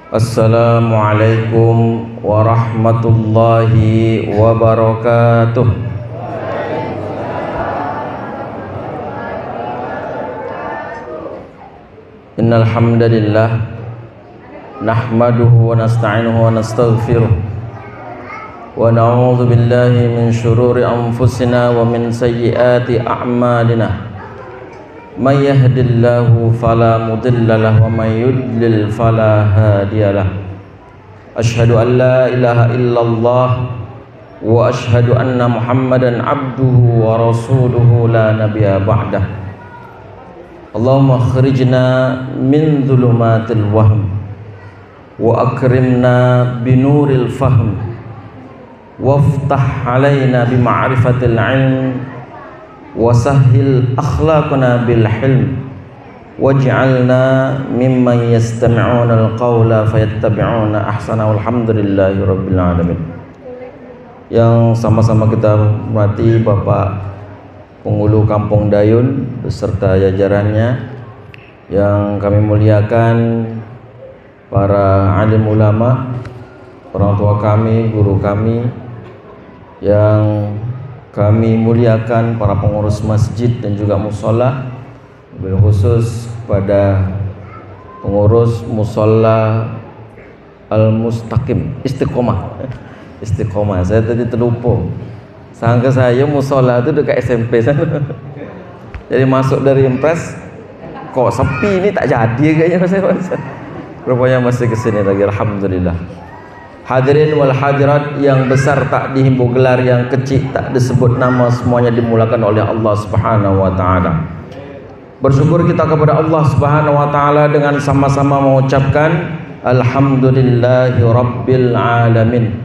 Assalamualaikum warahmatullahi wabarakatuh. Innal hamdalillah nahmaduhu wa nasta'inuhu wa nastaghfiruh wa na'udzu billahi min shururi anfusina wa min sayyiati a'malina. May yahdihillahu fala mudilla lahu wa may yudlil fala hadiyalah. Asyhadu an la ilaha illallah wa asyhadu anna Muhammadan abduhu wa rasuluhu la nabiyya ba'dah. Allahumma akhrijna min dhulumatil wahm wa akrimna binuril fahm waftah alaina bima'rifatil ilm wasahhil akhlaqna bil hilm waj'alna mimman yastami'una al-qawla fayattabi'una ahsana. Walhamdulillahi rabbil alamin. Yang sama-sama kita hormati Bapak Penghulu Kampung Dayun beserta jajarannya, yang kami muliakan para alim ulama, orang tua kami, guru kami, yang kami muliakan para pengurus masjid dan juga musola, bil khusus pada pengurus musola Al-Mustaqim Istiqomah. Istiqomah, saya tadi terlupa. Sangka saya musola itu dekat SMP sana. Jadi masuk dari Impres, kok sepi ini, tak jadi kayaknya saya. Rupanya masih kesini lagi, alhamdulillah. Hadirin wal hadirat yang besar tak dihimbau gelar, yang kecil tak disebut nama, semuanya dimulakan oleh Allah Subhanahu wa taala. Bersyukur kita kepada Allah Subhanahu wa taala dengan sama-sama mengucapkan alhamdulillahi rabbil alamin.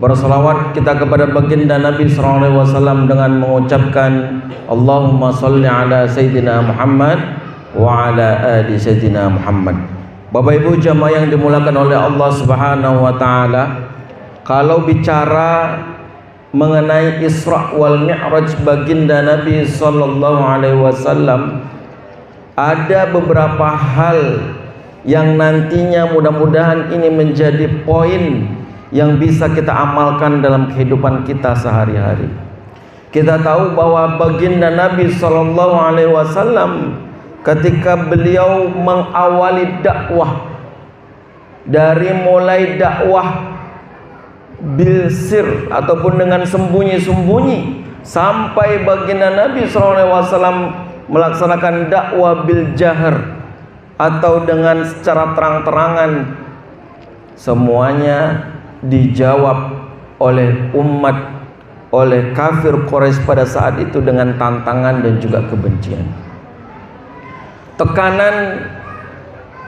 Bersalawat kita kepada baginda Nabi sallallahu alaihi wasallam dengan mengucapkan Allahumma shalli ala sayyidina Muhammad wa ala ali sayyidina Muhammad. Bapak Ibu jamaah yang dimulakan oleh Allah Subhanahu wa taala, kalau bicara mengenai Isra wal Mi'raj baginda Nabi sallallahu alaihi wasallam, ada beberapa hal yang nantinya mudah-mudahan ini menjadi poin yang bisa kita amalkan dalam kehidupan kita sehari-hari. Kita tahu bahwa baginda Nabi sallallahu alaihi wasallam ketika beliau mengawali dakwah, dari mulai dakwah bil sir ataupun dengan sembunyi-sembunyi, sampai baginda Nabi SAW melaksanakan dakwah bil jahar atau dengan secara terang-terangan, semuanya dijawab oleh umat, oleh kafir Quraisy pada saat itu dengan tantangan dan juga kebencian. Tekanan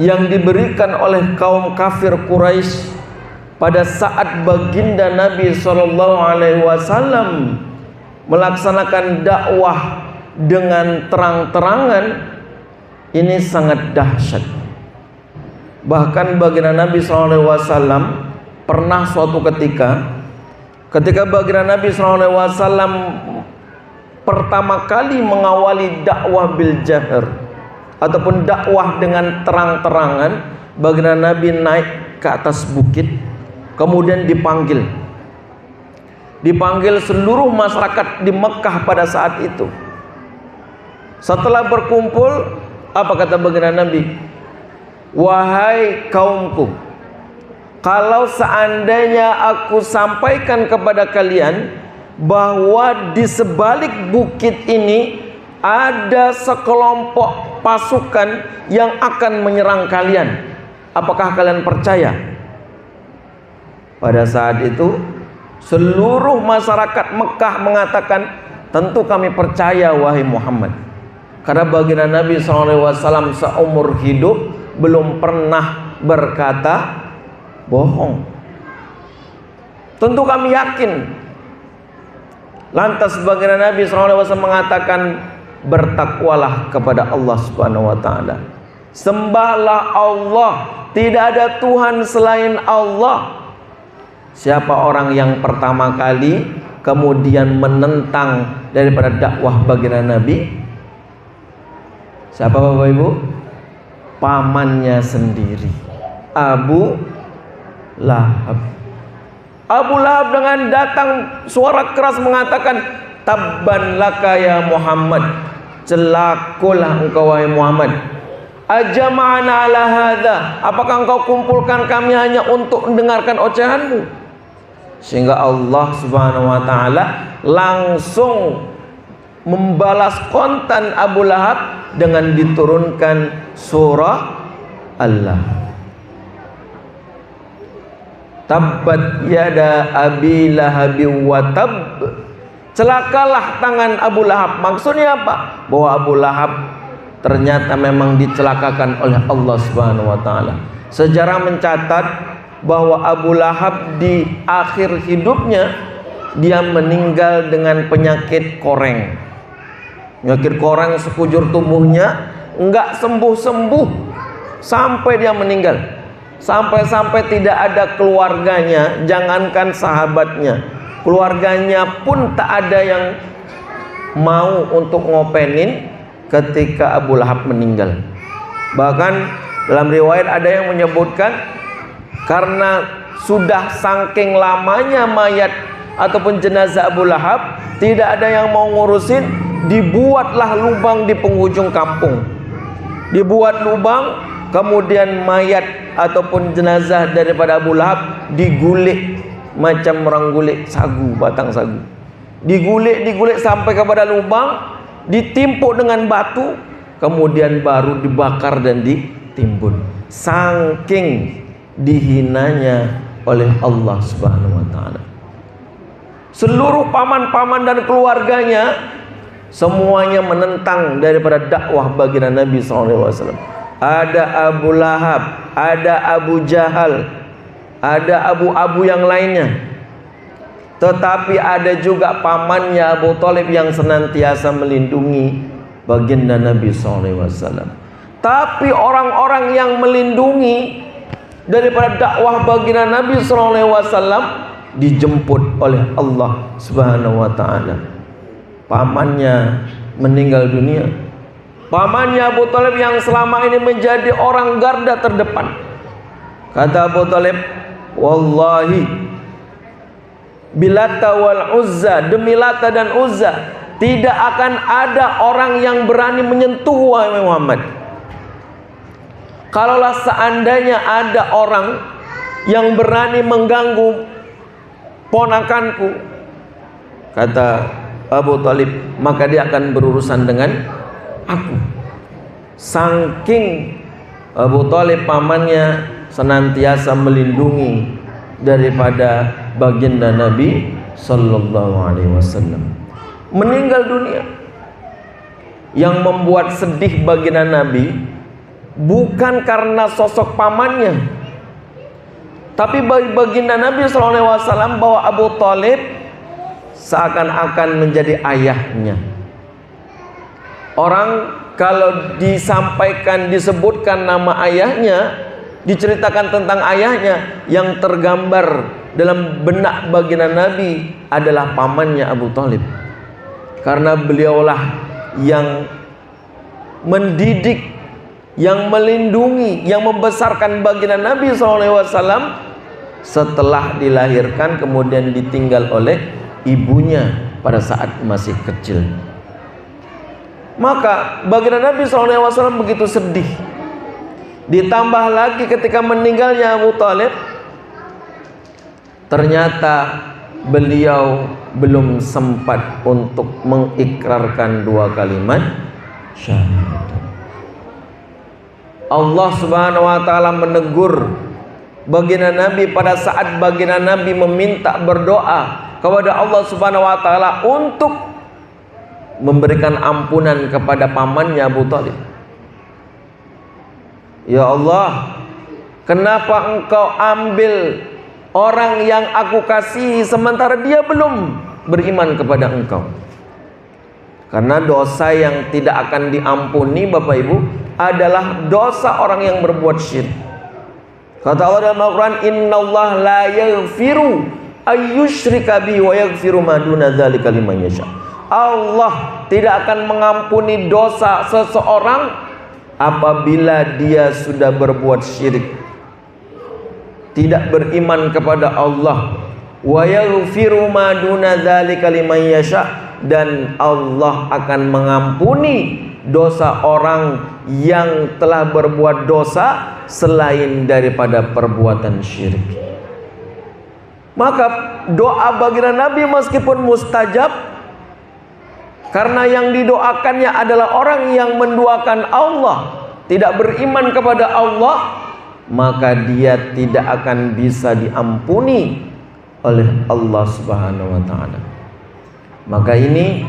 yang diberikan oleh kaum kafir Quraisy pada saat baginda Nabi SAW melaksanakan dakwah dengan terang-terangan ini sangat dahsyat. Bahkan baginda Nabi SAW pernah suatu ketika baginda Nabi SAW pertama kali mengawali dakwah bil jahar ataupun dakwah dengan terang-terangan, baginda Nabi naik ke atas bukit, kemudian dipanggil seluruh masyarakat di Mekah pada saat itu. Setelah berkumpul, apa kata baginda Nabi? Wahai kaumku, kalau seandainya aku sampaikan kepada kalian bahwa di sebalik bukit ini ada sekelompok pasukan yang akan menyerang kalian, apakah kalian percaya? Pada saat itu seluruh masyarakat Mekah mengatakan, tentu kami percaya wahai Muhammad. Karena baginda Nabi SAW seumur hidup belum pernah berkata bohong. Tentu kami yakin. Lantas baginda Nabi SAW mengatakan, bertakwalah kepada Allah Subhanahu wa taala. Sembahlah Allah, tidak ada Tuhan selain Allah. Siapa orang yang pertama kali kemudian menentang daripada dakwah baginda Nabi? Siapa Bapak Ibu? Pamannya sendiri, Abu Lahab. Abu Lahab dengan datang suara keras mengatakan, tabban laka ya Muhammad, celakulah engkau wahai Muhammad. Ajama'ana ala hadza, apakah engkau kumpulkan kami hanya untuk mendengarkan ocehanmu? Sehingga Allah Subhanahu wa taala langsung membalas kontan Abu Lahab dengan diturunkan surah Al-Lahab. Tabbat yada abi lahabi wa tab, celakalah tangan Abu Lahab. Maksudnya apa? Bahwa Abu Lahab ternyata memang dicelakakan oleh Allah Subhanahu wa taala. Sejarah mencatat bahwa Abu Lahab di akhir hidupnya dia meninggal dengan penyakit koreng. Penyakit koreng sekujur tubuhnya, enggak sembuh-sembuh sampai dia meninggal. Sampai-sampai tidak ada keluarganya, jangankan sahabatnya, keluarganya pun tak ada yang mau untuk ngopenin ketika Abu Lahab meninggal. Bahkan dalam riwayat ada yang menyebutkan karena sudah saking lamanya mayat ataupun jenazah Abu Lahab, tidak ada yang mau ngurusin, dibuatlah lubang di penghujung kampung. Dibuat lubang, kemudian mayat ataupun jenazah daripada Abu Lahab digulik macam orang gulik sagu, batang sagu. Digulik sampai kepada lubang, ditimpuk dengan batu, kemudian baru dibakar dan ditimbun. Saking dihinanya oleh Allah Subhanahu wa taala. Seluruh paman-paman dan keluarganya semuanya menentang daripada dakwah baginda Nabi SAW. Ada Abu Lahab, ada Abu Jahal, ada abu-abu yang lainnya. Tetapi ada juga pamannya Abu Thalib yang senantiasa melindungi baginda Nabi SAW. Tapi orang-orang yang melindungi daripada dakwah baginda Nabi SAW dijemput oleh Allah Subhanahu wa taala. Pamannya meninggal dunia. Pamannya Abu Thalib yang selama ini menjadi orang garda terdepan. Kata Abu Thalib, wallahi bilata wal uzza, demi Lata dan Uzza, tidak akan ada orang yang berani menyentuh wahai Muhammad. Kalaulah seandainya ada orang yang berani mengganggu ponakanku, kata Abu Thalib, maka dia akan berurusan dengan aku. Saking Abu Thalib pamannya senantiasa melindungi daripada baginda Nabi Sallallahu Alaihi Wasallam. Meninggal dunia. Yang membuat sedih baginda Nabi bukan karena sosok pamannya, tapi bagi baginda Nabi SAW bahwa Abu Thalib seakan-akan menjadi ayahnya. Orang kalau disampaikan, disebutkan nama ayahnya, diceritakan tentang ayahnya, yang tergambar dalam benak baginda Nabi adalah pamannya Abu Thalib. Karena beliaulah yang mendidik, yang melindungi, yang membesarkan baginda Nabi SAW setelah dilahirkan, kemudian ditinggal oleh ibunya pada saat masih kecil. Maka baginda Nabi SAW begitu sedih. Ditambah lagi ketika meninggalnya Abu Thalib, ternyata beliau belum sempat untuk mengikrarkan dua kalimat syahadat. Allah Subhanahu wa taala menegur baginda Nabi pada saat baginda Nabi meminta berdoa kepada Allah Subhanahu wa taala untuk memberikan ampunan kepada pamannya Abu Thalib. Ya Allah, kenapa engkau ambil orang yang aku kasihi sementara dia belum beriman kepada engkau? Karena dosa yang tidak akan diampuni Bapak Ibu adalah dosa orang yang berbuat syirik. Kata Allah dalam Al-Quran, innallaha la yaghfiru ayyushrika bihi wa yaghfiru ma duna dzalika liman yasha. Allah tidak akan mengampuni dosa seseorang apabila dia sudah berbuat syirik. tidak beriman kepada Allah. Wa yaghfiru ma duna dzalika liman yasha, dan Allah akan mengampuni dosa orang yang telah berbuat dosa selain daripada perbuatan syirik. Maka doa baginda Nabi meskipun mustajab, karena yang didoakannya adalah orang yang menduakan Allah, tidak beriman kepada Allah, maka dia tidak akan bisa diampuni oleh Allah Subhanahu wa taala. Maka ini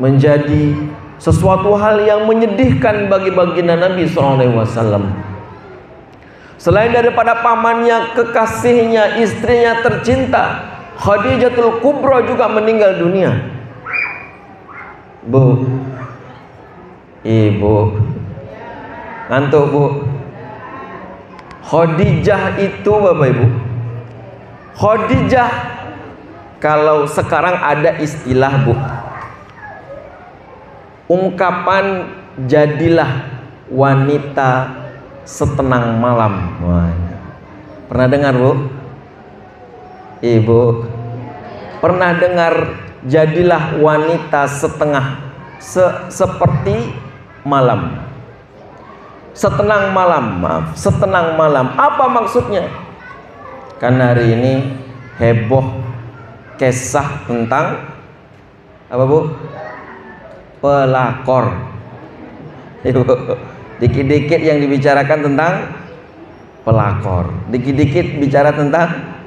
menjadi sesuatu hal yang menyedihkan bagi baginda Nabi SAW. Selain daripada pamannya, kekasihnya, istrinya tercinta Khadijatul Kubra juga meninggal dunia. Bu, ibu ngantuk bu. Khadijah itu Bapak Ibu, Khadijah, kalau sekarang ada istilah bu, ungkapan jadilah wanita setenang malam. Wah, pernah dengar bu? Ibu pernah dengar jadilah wanita seperti malam, setenang malam, maaf, setenang malam. Apa maksudnya? Karena hari ini heboh kisah tentang apa bu? Pelakor. Dikit-dikit yang dibicarakan tentang pelakor, dikit-dikit bicara tentang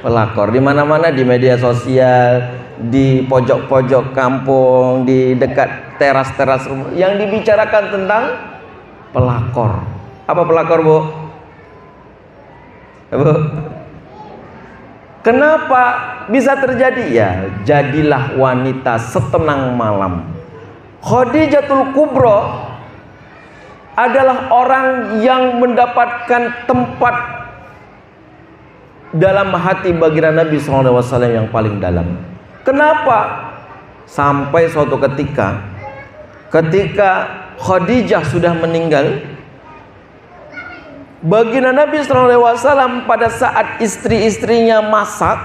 pelakor. Di mana-mana, di media sosial, di pojok-pojok kampung, di dekat teras-teras rumah, yang dibicarakan tentang pelakor. Apa pelakor bu? Bu, kenapa bisa terjadi? Ya, jadilah wanita setenang malam. Khadijatul Kubra adalah orang yang mendapatkan tempat dalam hati baginda Nabi SAW yang paling dalam. Kenapa? Sampai suatu ketika Khadijah sudah meninggal, baginda Nabi SAW pada saat istri-istrinya masak,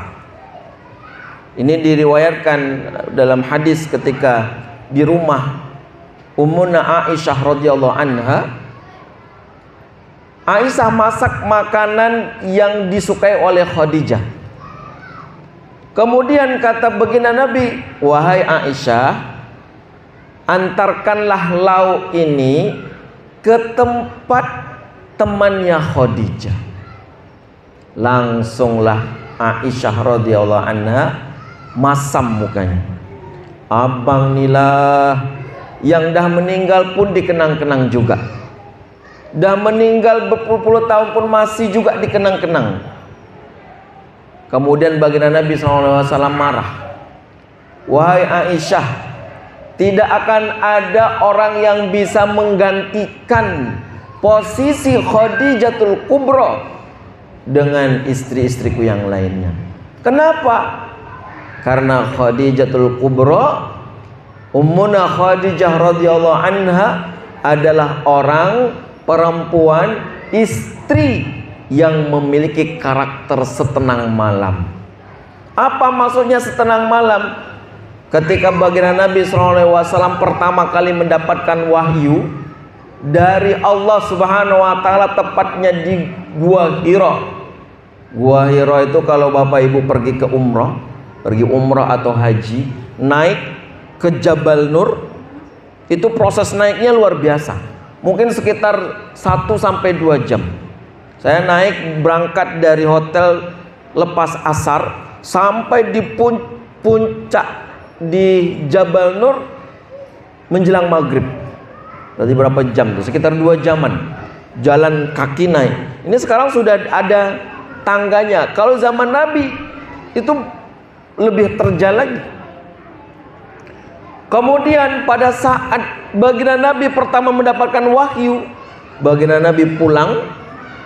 ini diriwayatkan dalam hadis ketika di rumah Ummuna Aisyah radhiyallahu anha, Aisyah masak makanan yang disukai oleh Khadijah. Kemudian kata baginda Nabi, wahai Aisyah, antarkanlah lauk ini ke tempat temannya Khadijah. Langsunglah Aisyah radhiyallahu anha masam mukanya. Abang nilah yang dah meninggal pun dikenang-kenang juga, dah meninggal berpuluh-puluh tahun pun masih juga dikenang-kenang. Kemudian baginda Nabi SAW marah, wahai Aisyah, tidak akan ada orang yang bisa menggantikan posisi Khadijatul Kubra dengan istri-istriku yang lainnya. Kenapa? Karena Khadijatul Kubra, Ummuna Khadijah radhiyallahu anha, adalah orang perempuan, istri yang memiliki karakter setenang malam. Apa maksudnya setenang malam? Ketika baginda Nabi SAW pertama kali mendapatkan wahyu dari Allah Subhanahu wa taala, tepatnya di Gua Hira. Gua Hira itu kalau Bapak Ibu pergi ke umrah, pergi umrah atau haji, naik ke Jabal Nur, itu proses naiknya luar biasa. Mungkin sekitar 1-2 jam. Saya naik berangkat dari hotel lepas asar sampai di puncak di Jabal Nur menjelang maghrib. Berarti berapa jam tuh? Sekitar 2 jaman jalan kaki naik. Ini sekarang sudah ada tangganya. Kalau zaman Nabi itu lebih terjal lagi. Kemudian pada saat baginda Nabi pertama mendapatkan wahyu, baginda Nabi pulang,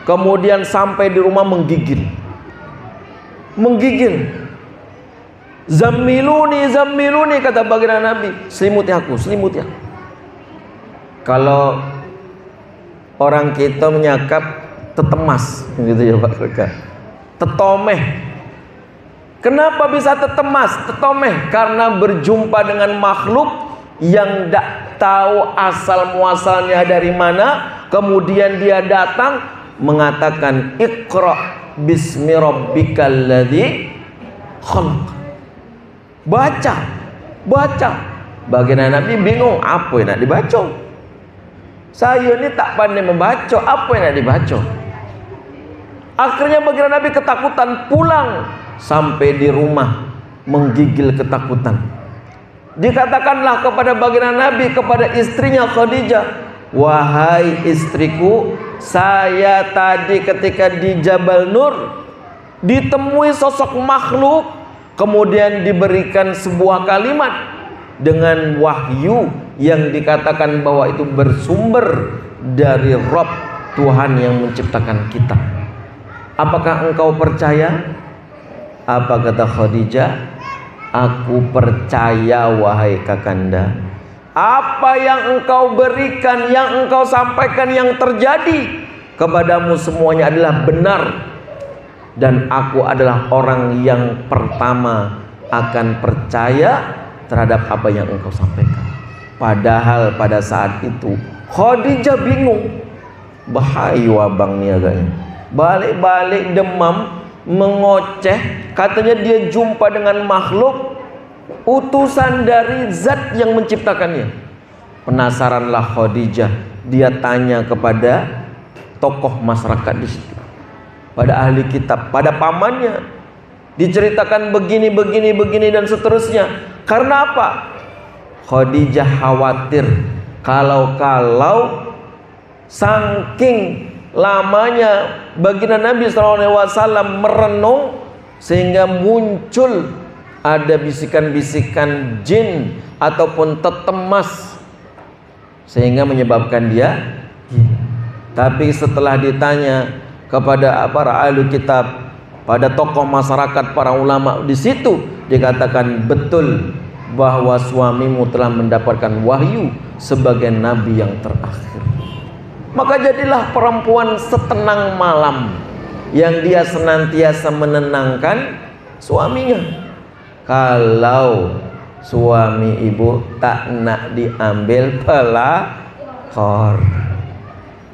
kemudian sampai di rumah menggigil. Zammiluni, kata baginda Nabi, selimuti aku. Kalau orang kita menyakap tetemas, gitu ya Pak Reka. tetomeh. Kenapa bisa tetomeh? Karena berjumpa dengan makhluk yang tidak tahu asal muasalnya dari mana. Kemudian dia datang mengatakan, Iqra bismi rabbikal ladzi khalaq. Baca. Baginda Nabi bingung, apa yang nak dibaca? Saya ini tak pandai membaca, apa yang nak dibaca? Akhirnya baginda Nabi ketakutan, pulang. Sampai di rumah menggigil ketakutan. Dikatakanlah kepada baginda Nabi, kepada istrinya Khadijah, wahai istriku, saya tadi ketika di Jabal Nur ditemui sosok makhluk, kemudian diberikan sebuah kalimat dengan wahyu yang dikatakan bahwa itu bersumber dari Rabb, Tuhan yang menciptakan kita. Apakah engkau percaya? Apa kata Khadijah? Aku percaya wahai kakanda. Apa yang engkau berikan, yang engkau sampaikan, yang terjadi kepadamu semuanya adalah benar. Dan aku adalah orang yang pertama akan percaya terhadap apa yang engkau sampaikan. Padahal pada saat itu Khadijah bingung. Bahaya abang nih agaknya. Balik-balik demam, mengoceh, katanya dia jumpa dengan makhluk utusan dari zat yang menciptakannya. Penasaranlah Khadijah, dia tanya kepada tokoh masyarakat di situ, pada ahli kitab, pada pamannya, diceritakan begini dan seterusnya. Karena apa? Khadijah khawatir kalau saking lamanya baginda Nabi SAW merenung sehingga muncul ada bisikan-bisikan jin ataupun tetemas sehingga menyebabkan dia gila. Tapi setelah ditanya kepada para ahli kitab, pada tokoh masyarakat, para ulama di situ, dikatakan betul bahwa suamimu telah mendapatkan wahyu sebagai nabi yang terakhir. Maka jadilah perempuan setenang malam yang dia senantiasa menenangkan suaminya. Kalau suami ibu tak nak diambil pelakor,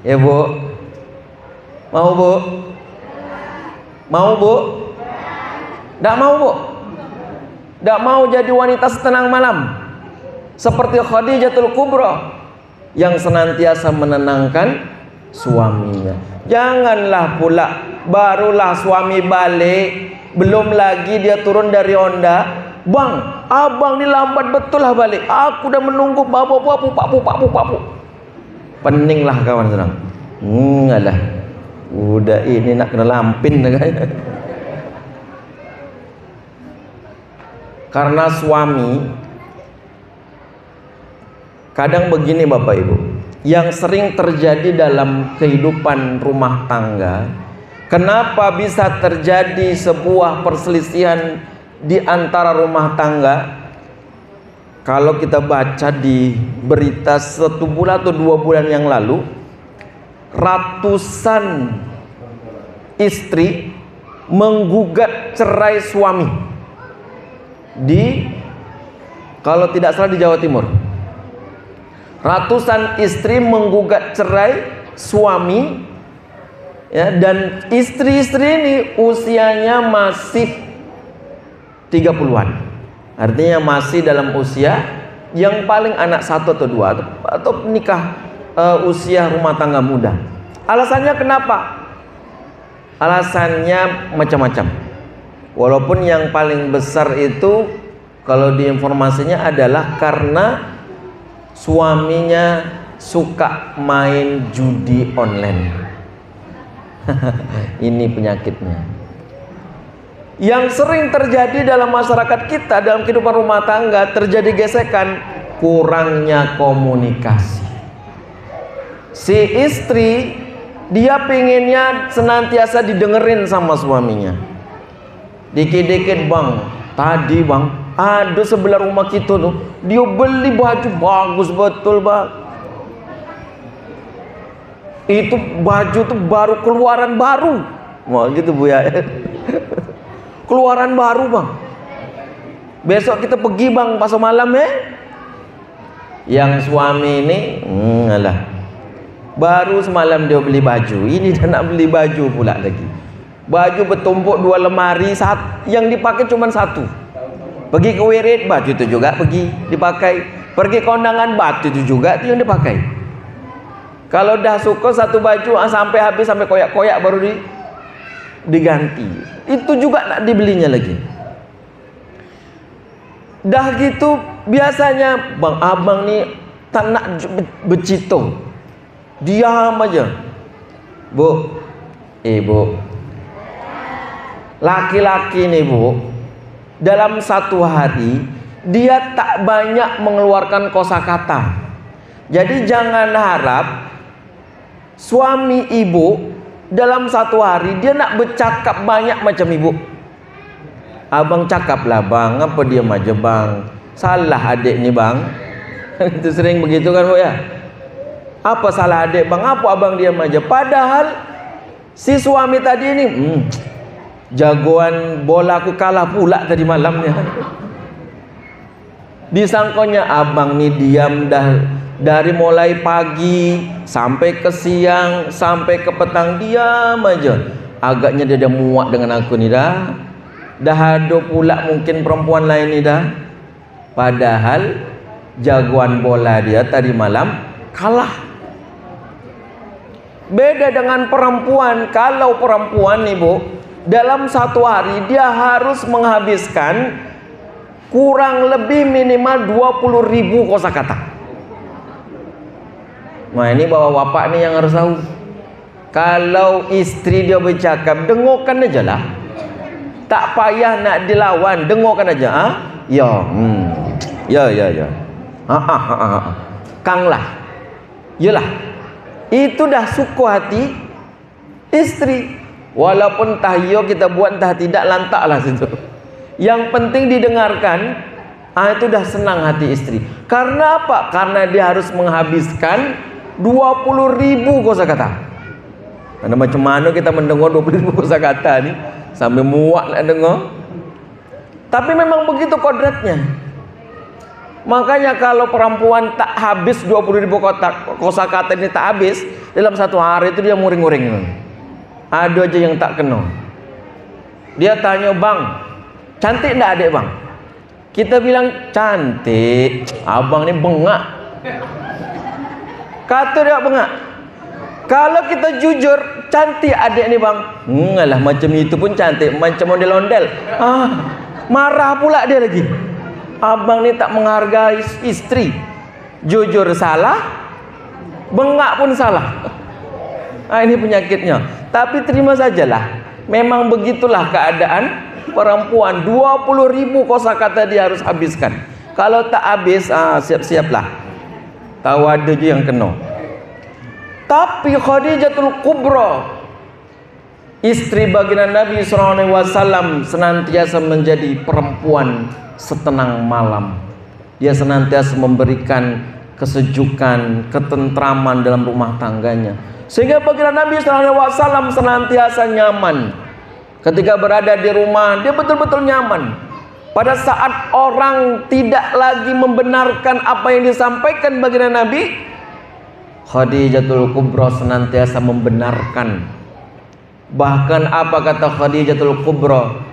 ya bu, mau bu, tak mau bu, tak mau jadi wanita setenang malam seperti Khadijatul Kubra yang senantiasa menenangkan suaminya. Janganlah pula barulah suami balik, belum lagi dia turun dari Honda, bang, abang ni lambat betul lah balik, aku dah menunggu papu. Peninglah kawan senang. Alah, udah ini nak kena lampin kan. Karena suami kadang begini Bapak Ibu, yang sering terjadi dalam kehidupan rumah tangga. Kenapa bisa terjadi sebuah perselisihan di antara rumah tangga? Kalau kita baca di berita 1 bulan atau 2 bulan yang lalu, ratusan istri menggugat cerai suami di, kalau tidak salah, di Jawa Timur. Ratusan istri menggugat cerai suami, ya, dan istri-istri ini usianya masih 30-an. Artinya masih dalam usia yang paling anak 1 atau 2 atau nikah usia rumah tangga muda. Alasannya kenapa? Alasannya macam-macam. Walaupun yang paling besar itu kalau di informasinya adalah karena suaminya suka main judi online. Ini penyakitnya yang sering terjadi dalam masyarakat kita, dalam kehidupan rumah tangga. Terjadi gesekan, kurangnya komunikasi. Si istri, dia pengennya senantiasa didengerin sama suaminya. Dikit-dikit, bang, tadi bang, ada sebelah rumah kita tuh, dia beli baju bagus betul bang. Itu baju tuh baru keluaran baru. Wah gitu bu ya. Keluaran baru bang. Besok kita pergi bang pasar malam Yang suami ini, alah, baru semalam dia beli baju, ini dia nak beli baju pula lagi. Baju bertumpuk 2 lemari, yang dipakai cuma 1. Pergi ke wirid, baju itu juga pergi dipakai. Pergi ke kondangan, baju itu juga itu yang dipakai. Kalau dah suka satu baju sampai habis, sampai koyak-koyak baru diganti. Itu juga nak dibelinya lagi. Dah gitu biasanya bang abang ni tak nak bercito, diam aja. Bu, bu, laki-laki ni bu, dalam satu hari dia tak banyak mengeluarkan kosakata. Jadi jangan harap suami ibu dalam satu hari dia nak bercakap banyak macam ibu. Abang cakap lah bang, apa diam aja bang, salah adik ni bang. Itu sering begitu kan bu ya. Apa salah adik bang, apa abang diam aja. Padahal si suami tadi ni jagoan bola aku kalah pula tadi malamnya. Disangkonya abang ni diam dah dari mulai pagi sampai ke siang sampai ke petang, diam aja. Agaknya dia dah muak dengan aku ni dah. Dah ada pula mungkin perempuan lain ni dah. Padahal jagoan bola dia tadi malam kalah. Beda dengan perempuan. Kalau perempuan nih bu, dalam satu hari dia harus menghabiskan kurang lebih minimal 20.000 kosakata. Nah ini bawa bapak nih yang harus tahu. Kalau istri dia bercakap, dengarkan aja lah. Tak payah nak dilawan, dengarkan aja. Ya, ya. Kang lah. Yalah. Itu dah suku hati istri. Walaupun tahyo kita buat entah tidak, lantaklah situ. Yang penting didengarkan. Itu dah senang hati istri. Karena apa? Karena dia harus menghabiskan 20.000 kosakata. Karena macam mana kita mendengar 20.000 kosakata ni sampai muak nak dengar. Tapi memang begitu kodratnya. Makanya kalau perempuan tak habis 20.000 kosakata ini tak habis dalam satu hari, itu dia muring-muring. Ada aja yang tak kena. Dia tanya, bang, cantik enggak adik bang? Kita bilang cantik. Abang ni bengak. Kata dia bengak. Kalau kita jujur, cantik adik ni bang. Alah, macam itu pun cantik, macam ondel-ondel. Marah pula dia lagi. Abang ni tak menghargai istri. Jujur salah, bengak pun salah. Ini penyakitnya. Tapi terima sajalah. Memang begitulah keadaan perempuan. 20.000 kosakata dia harus habiskan. Kalau tak habis, siap-siaplah. Tahu ada je yang kena. Tapi Khadijatul Kubra, istri baginda Nabi SAW, senantiasa menjadi perempuan setenang malam. Dia senantiasa memberikan kesejukan, ketentraman dalam rumah tangganya. Sehingga baginda Nabi SAW senantiasa nyaman. Ketika berada di rumah, dia betul-betul nyaman. Pada saat orang tidak lagi membenarkan apa yang disampaikan baginda Nabi, Khadijatul Kubra senantiasa membenarkan. Bahkan apa kata Khadijatul Kubra?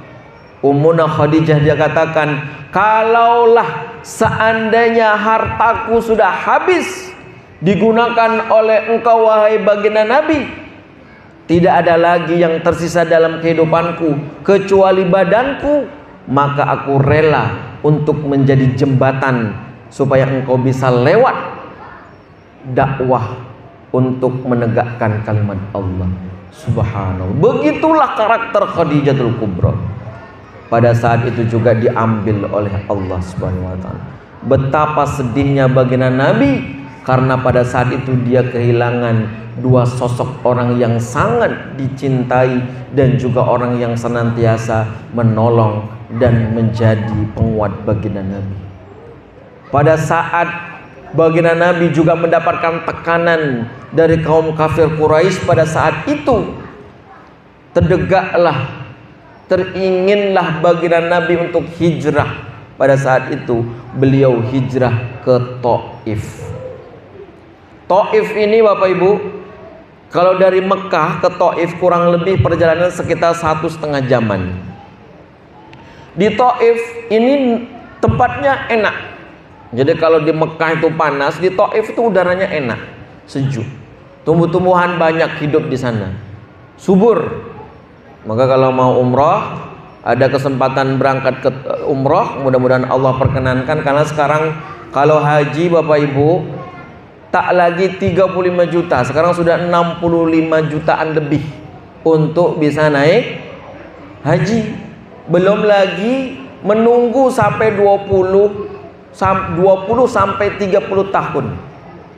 Ummuna Khadijah dia katakan, kalaulah seandainya hartaku sudah habis digunakan oleh engkau wahai baginda Nabi, tidak ada lagi yang tersisa dalam kehidupanku kecuali badanku, maka aku rela untuk menjadi jembatan supaya engkau bisa lewat dakwah untuk menegakkan kalimat Allah. Subhanallah. Begitulah karakter Khadijatul Kubra. Pada saat itu juga diambil oleh Allah Subhanahu wa taala. Betapa sedihnya baginda Nabi karena pada saat itu dia kehilangan dua sosok orang yang sangat dicintai dan juga orang yang senantiasa menolong dan menjadi penguat baginda Nabi. Pada saat baginda Nabi juga mendapatkan tekanan dari kaum kafir Quraisy, pada saat itu terdegaklah teringinlah baginda Nabi untuk hijrah. Pada saat itu beliau hijrah ke Taif. Taif ini Bapak Ibu, kalau dari Mekah ke Taif kurang lebih perjalanan sekitar 1,5 jaman. Di Taif ini tempatnya enak. Jadi kalau di Mekah itu panas, di Taif itu udaranya enak, sejuk. Tumbuh-tumbuhan banyak hidup di sana, subur. Maka kalau mau umroh, ada kesempatan berangkat ke umroh, mudah-mudahan Allah perkenankan. Karena sekarang kalau haji Bapak Ibu tak lagi 35 juta, sekarang sudah 65 jutaan lebih untuk bisa naik haji. Belum lagi menunggu sampai 20 sampai 30 tahun.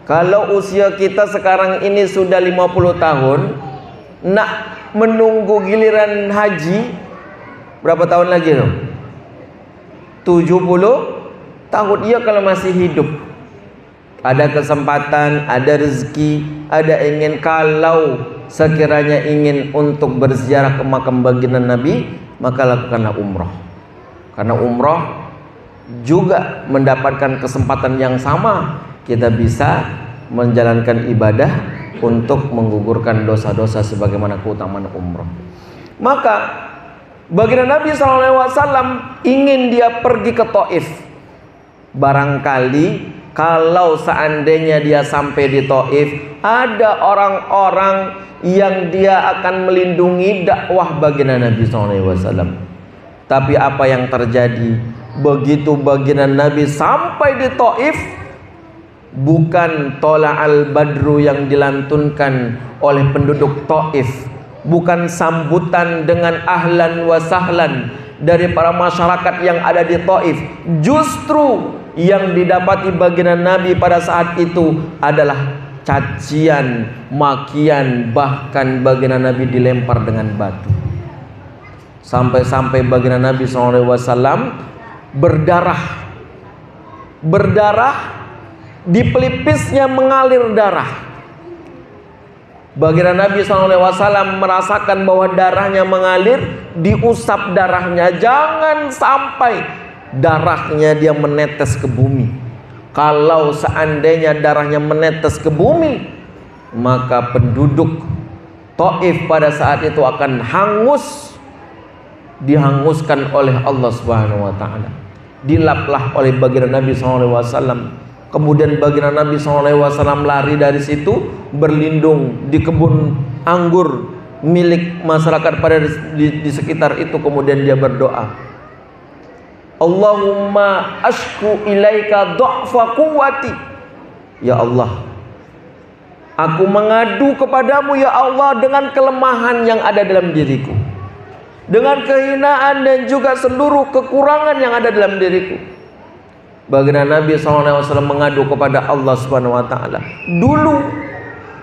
Kalau usia kita sekarang ini sudah 50 tahun, nak menunggu giliran haji berapa tahun lagi tuh? 70 tahun. Iya kalau masih hidup. Ada kesempatan, ada rezeki, ada ingin. Kalau sekiranya ingin untuk berziarah ke makam baginda Nabi, maka lakukanlah umroh. Karena umroh juga mendapatkan kesempatan yang sama. Kita bisa menjalankan ibadah untuk menggugurkan dosa-dosa sebagaimana keutamaan umroh. Maka baginda Nabi SAW ingin dia pergi ke Taif. Barangkali kalau seandainya dia sampai di Taif, ada orang-orang yang dia akan melindungi dakwah baginda Nabi SAW. Tapi apa yang terjadi? Begitu baginda Nabi sampai di Taif, bukan Tola'al Badru yang dilantunkan oleh penduduk Taif, bukan sambutan dengan ahlan wa sahlan dari para masyarakat yang ada di Taif. Justru yang didapati baginda Nabi pada saat itu adalah cacian, makian, bahkan baginda Nabi dilempar dengan batu. Sampai-sampai baginda Nabi SAW berdarah, di pelipisnya mengalir darah. Baginda Nabi SAW merasakan bahwa darahnya mengalir, diusap darahnya. Jangan sampai darahnya dia menetes ke bumi. Kalau seandainya darahnya menetes ke bumi, maka penduduk Taif pada saat itu akan hangus, dihanguskan oleh Allah Subhanahu wa taala. Dilaplah oleh baginda Nabi SAW. Kemudian baginda Nabi SAW lari dari situ, berlindung di kebun anggur milik masyarakat pada di sekitar itu. Kemudian dia berdoa, Allahumma ashku ilaika dha'fa quwwati. Ya Allah, aku mengadu kepadamu ya Allah dengan kelemahan yang ada dalam diriku, dengan kehinaan dan juga seluruh kekurangan yang ada dalam diriku. Baginda Nabi SAW mengadu kepada Allah Subhanahu wa taala. Dulu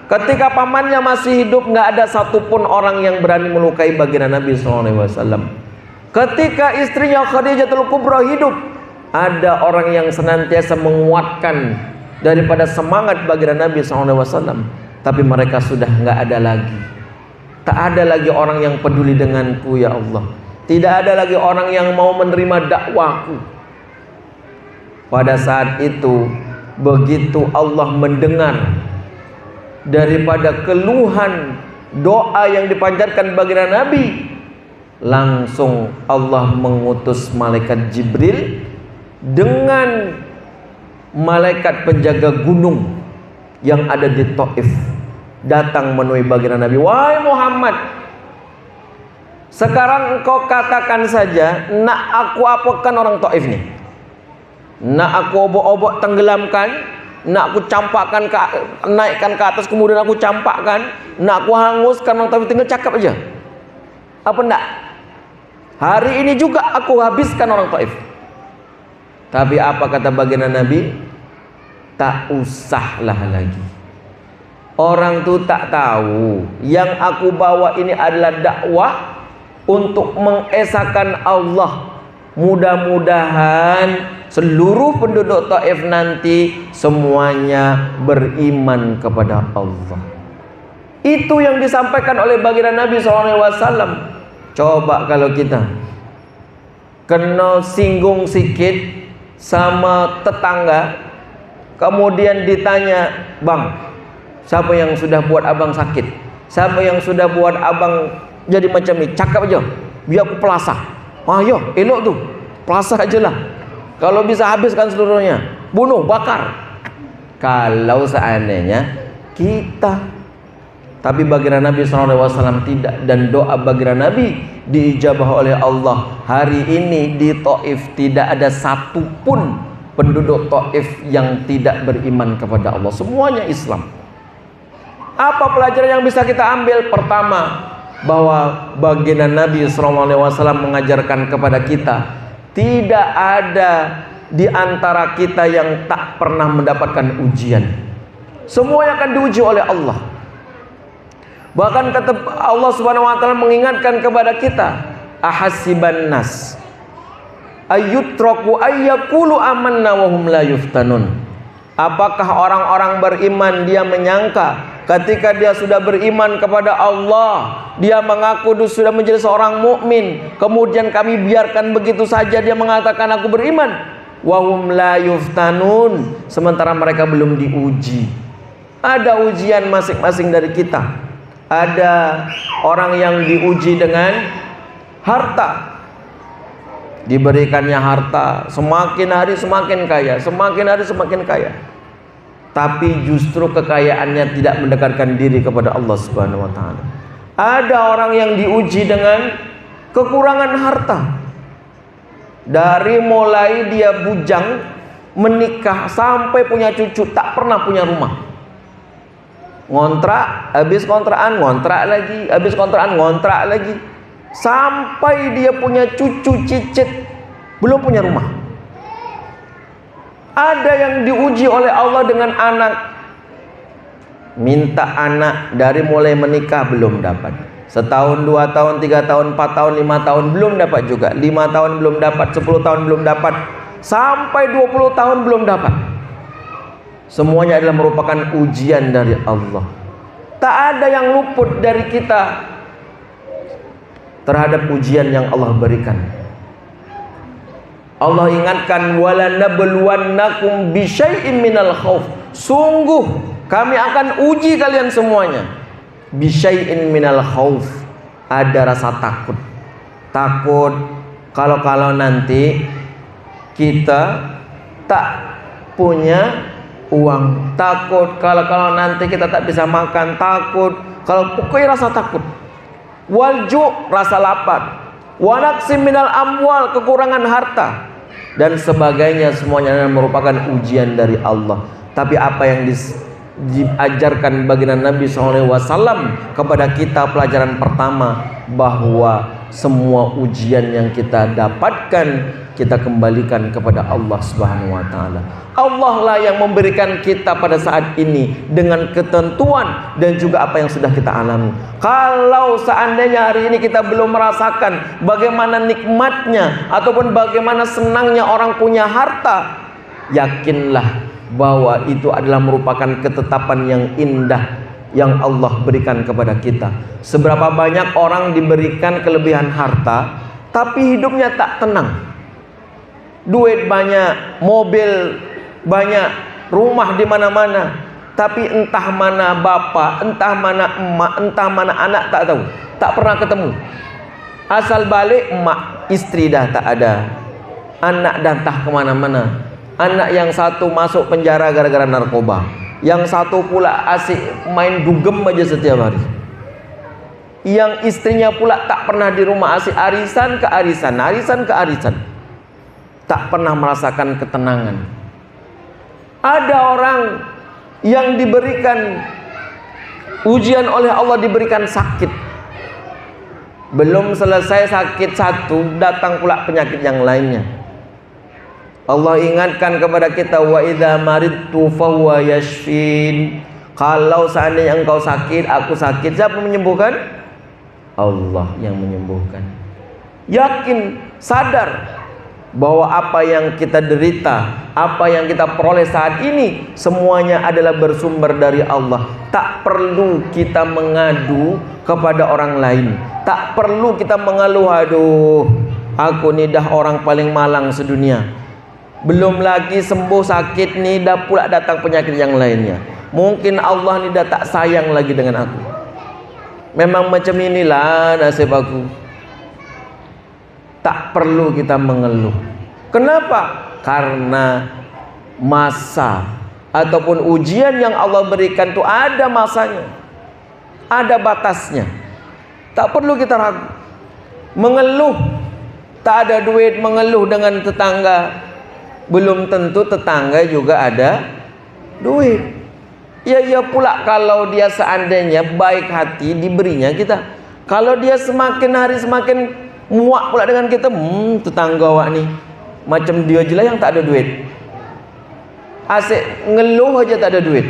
ketika pamannya masih hidup, nggak ada satupun orang yang berani melukai baginda Nabi SAW. Ketika istrinya Khadijatul Kubra hidup, ada orang yang senantiasa menguatkan daripada semangat baginda Nabi SAW. Tapi mereka sudah nggak ada lagi. Tak ada lagi orang yang peduli denganku ya Allah. Tidak ada lagi orang yang mau menerima dakwahku. Pada saat itu, begitu Allah mendengar daripada keluhan doa yang dipanjatkan baginda Nabi, langsung Allah mengutus malaikat Jibril dengan malaikat penjaga gunung yang ada di Taif, datang menemui baginda Nabi. Wahai Muhammad, sekarang engkau katakan saja, nak aku apakan orang Taif nih? Nak aku obok-obok tenggelamkan, nak aku campakkan naikkan ke atas, kemudian aku campakkan, nak aku hanguskan orang Taif? Tinggal cakap aja. Apa enggak? Hari ini juga aku habiskan orang Taif. Tapi apa kata baginda Nabi? Tak usahlah lagi. Orang tu tak tahu yang aku bawa ini adalah dakwah untuk mengesahkan Allah. Mudah-mudahan seluruh penduduk Taif nanti semuanya beriman kepada Allah. Itu yang disampaikan oleh baginda Nabi SAW. Coba kalau kita kena singgung sikit sama tetangga, kemudian ditanya, "Bang, siapa yang sudah buat abang sakit? Siapa yang sudah buat abang jadi macam ni? Cakap aja, biar aku pelasah." Ayo, elok tu, pelasah aja lah. Kalau bisa habiskan seluruhnya, bunuh, bakar. Kalau seandainya kita, tapi baginda Nabi SAW tidak, dan doa baginda Nabi diijabah oleh Allah. Hari ini di Taif tidak ada satupun penduduk Taif yang tidak beriman kepada Allah. Semuanya Islam. Apa pelajaran yang bisa kita ambil? Pertama, bahwa baginda Nabi SAW mengajarkan kepada kita, tidak ada di antara kita yang tak pernah mendapatkan ujian. Semuanya akan diuji oleh Allah. Bahkan kata Allah Subhanahu wa taala mengingatkan kepada kita, ahasiban nas ayyutraku ayyaqulu amanna wa hum la yuftanun. Apakah orang-orang beriman dia menyangka ketika dia sudah beriman kepada Allah, dia mengaku dia sudah menjadi seorang mukmin, kemudian kami biarkan begitu saja dia mengatakan aku beriman, wa hum la yuftanun, sementara mereka belum diuji. Ada ujian masing-masing dari kita. Ada orang yang diuji dengan harta, diberikannya harta, semakin hari semakin kaya, semakin hari semakin kaya, tapi justru kekayaannya tidak mendekatkan diri kepada Allah Subhanahu wa taala. Ada orang yang diuji dengan kekurangan harta. Dari mulai dia bujang, menikah, sampai punya cucu, tak pernah punya rumah. Ngontrak, habis kontrakan, ngontrak lagi, habis kontrakan, ngontrak lagi, sampai dia punya cucu cicit, belum punya rumah. Ada yang diuji oleh Allah dengan anak, minta anak dari mulai menikah belum dapat, setahun, 2 tahun, 3 tahun, 4 tahun, 5 tahun belum dapat juga, 5 tahun belum dapat, 10 tahun belum dapat, sampai 20 tahun belum dapat. Semuanya adalah merupakan ujian dari Allah. Tak ada yang luput dari kita terhadap ujian yang Allah berikan. Allah ingatkan, wala nabluwannakum bisyai'in minal khauf. Sungguh kami akan uji kalian semuanya. Bisyai'in minal khauf, ada rasa takut. Takut kalau nanti kita tak punya uang, takut kalau nanti kita tak bisa makan, takut kalau pokoknya rasa takut. Walju, rasa lapar. Wa naqsim minal amwal, kekurangan harta dan sebagainya, semuanya merupakan ujian dari Allah. Tapi apa yang diajarkan baginda Nabi SAW kepada kita, pelajaran pertama, bahwa semua ujian yang kita dapatkan kita kembalikan kepada Allah Subhanahu wa taala. Allah lah yang memberikan kita pada saat ini dengan ketentuan dan juga apa yang sudah kita alami. Kalau seandainya hari ini kita belum merasakan bagaimana nikmatnya ataupun bagaimana senangnya orang punya harta, yakinlah bahwa itu adalah merupakan ketetapan yang indah yang Allah berikan kepada kita. Seberapa banyak orang diberikan kelebihan harta tapi hidupnya tak tenang. Duit banyak, mobil banyak, rumah di mana-mana, tapi entah mana bapak, entah mana emak, entah mana anak tak tahu, tak pernah ketemu. Asal balik emak, istri dah tak ada, anak dah entah kemana-mana. Anak yang satu masuk penjara gara-gara narkoba, yang satu pula asik main dugem aja setiap hari, yang istrinya pula tak pernah di rumah, asik arisan ke arisan, arisan ke arisan, tak pernah merasakan ketenangan. Ada orang yang diberikan ujian oleh Allah, diberikan sakit, belum selesai sakit satu, datang pula penyakit yang lainnya. Allah ingatkan kepada kita, wa idza maridtu fahuwa yashfin. Kalau seandainya engkau sakit, aku sakit, siapa menyembuhkan? Allah yang menyembuhkan. Yakin, sadar bahwa apa yang kita derita, apa yang kita peroleh saat ini, semuanya adalah bersumber dari Allah. Tak perlu kita mengadu kepada orang lain, Tak perlu kita mengeluh, aduh, aku ni dah orang paling malang sedunia. Belum lagi sembuh sakit ni, dah pula datang penyakit yang lainnya. Mungkin Allah ni dah tak sayang lagi dengan aku. Memang macam inilah nasib aku. Tak perlu kita mengeluh. Kenapa? Karena masa ataupun ujian yang Allah berikan itu ada masanya, ada batasnya. Tak perlu kita ragu. Mengeluh, tak ada duit, mengeluh dengan tetangga, belum tentu tetangga juga ada duit. Ya pula kalau dia seandainya baik hati, diberinya kita. Kalau dia semakin hari semakin muak pula dengan kita, tetangga awak ni macam dia je lah yang tak ada duit, asyik ngeluh aja tak ada duit,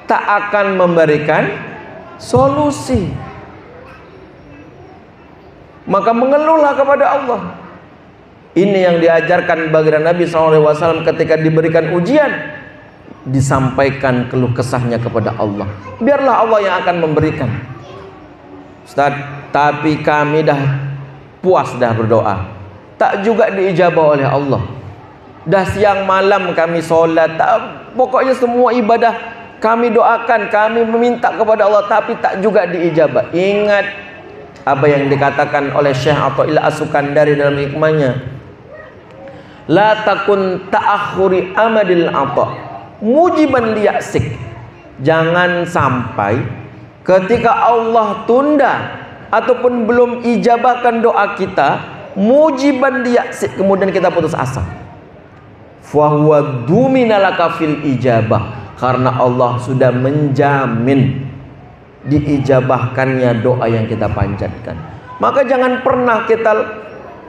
tak akan memberikan solusi. Maka mengeluhlah kepada Allah. Ini yang diajarkan baginda Nabi SAW ketika diberikan ujian, disampaikan keluh kesahnya kepada Allah. Biarlah Allah yang akan memberikan. Ustaz, tapi kami dah puas dah berdoa, tak juga diijabah oleh Allah. Dah siang malam kami solat, tak, pokoknya semua ibadah kami doakan, kami meminta kepada Allah, tapi tak juga diijabah. Ingat apa yang dikatakan oleh Syekh Atha'illah As-Sukandari dalam hikmahnya, la takun ta'akhuri amadil ata mujiban liyaksik. Jangan sampai ketika Allah tunda ataupun belum ijabahkan doa kita, mujiban liyaksik, kemudian kita putus asa. Fahuwa duminalaka fil ijabah, karena Allah sudah menjamin diijabahkannya doa yang kita panjatkan. Maka jangan pernah kita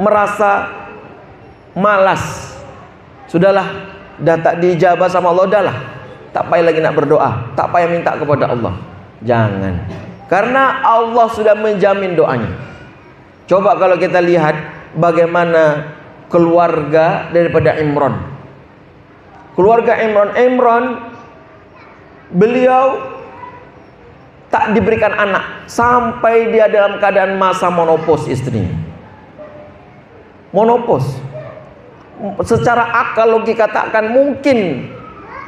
merasa malas. Sudahlah, dah tak diijabah sama Allah, dahlah, tak payah lagi nak berdoa, tak payah minta kepada Allah. Jangan, karena Allah sudah menjamin doanya. Coba kalau kita lihat bagaimana keluarga daripada Imran. Keluarga Imran, beliau tak diberikan anak sampai dia dalam keadaan masa monopause istrinya. Monopause. Secara akal logika takkan mungkin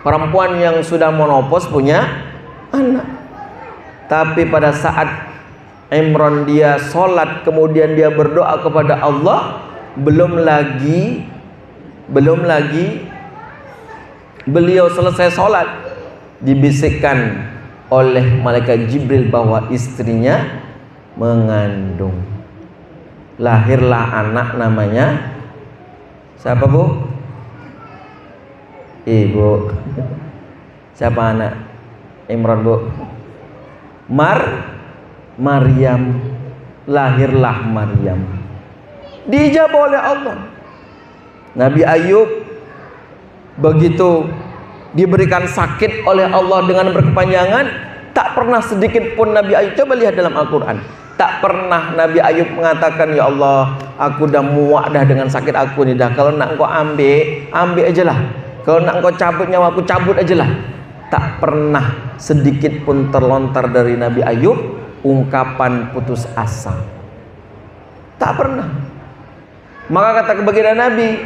perempuan yang sudah monopause punya anak. Tapi pada saat Imran dia sholat, kemudian dia berdoa kepada Allah, belum lagi beliau selesai sholat, dibisikkan oleh malaikat Jibril bahwa istrinya mengandung. Lahirlah anak namanya siapa, Bu? Ibu. Siapa anak Imran, Bu? Maryam. Lahirlah Maryam. Diijabah oleh Allah. Nabi Ayub begitu diberikan sakit oleh Allah dengan berkepanjangan, tak pernah sedikit pun Nabi Ayub, coba lihat dalam Al-Quran, tak pernah Nabi Ayub mengatakan, ya Allah, aku dah muak dah dengan sakit aku ni dah, kalau nak engkau ambil aja lah, kalau nak engkau cabut nyawa aku, cabut aja lah. Tak pernah sedikit pun terlontar dari Nabi Ayub ungkapan putus asa, tak pernah. Maka kata baginda Nabi,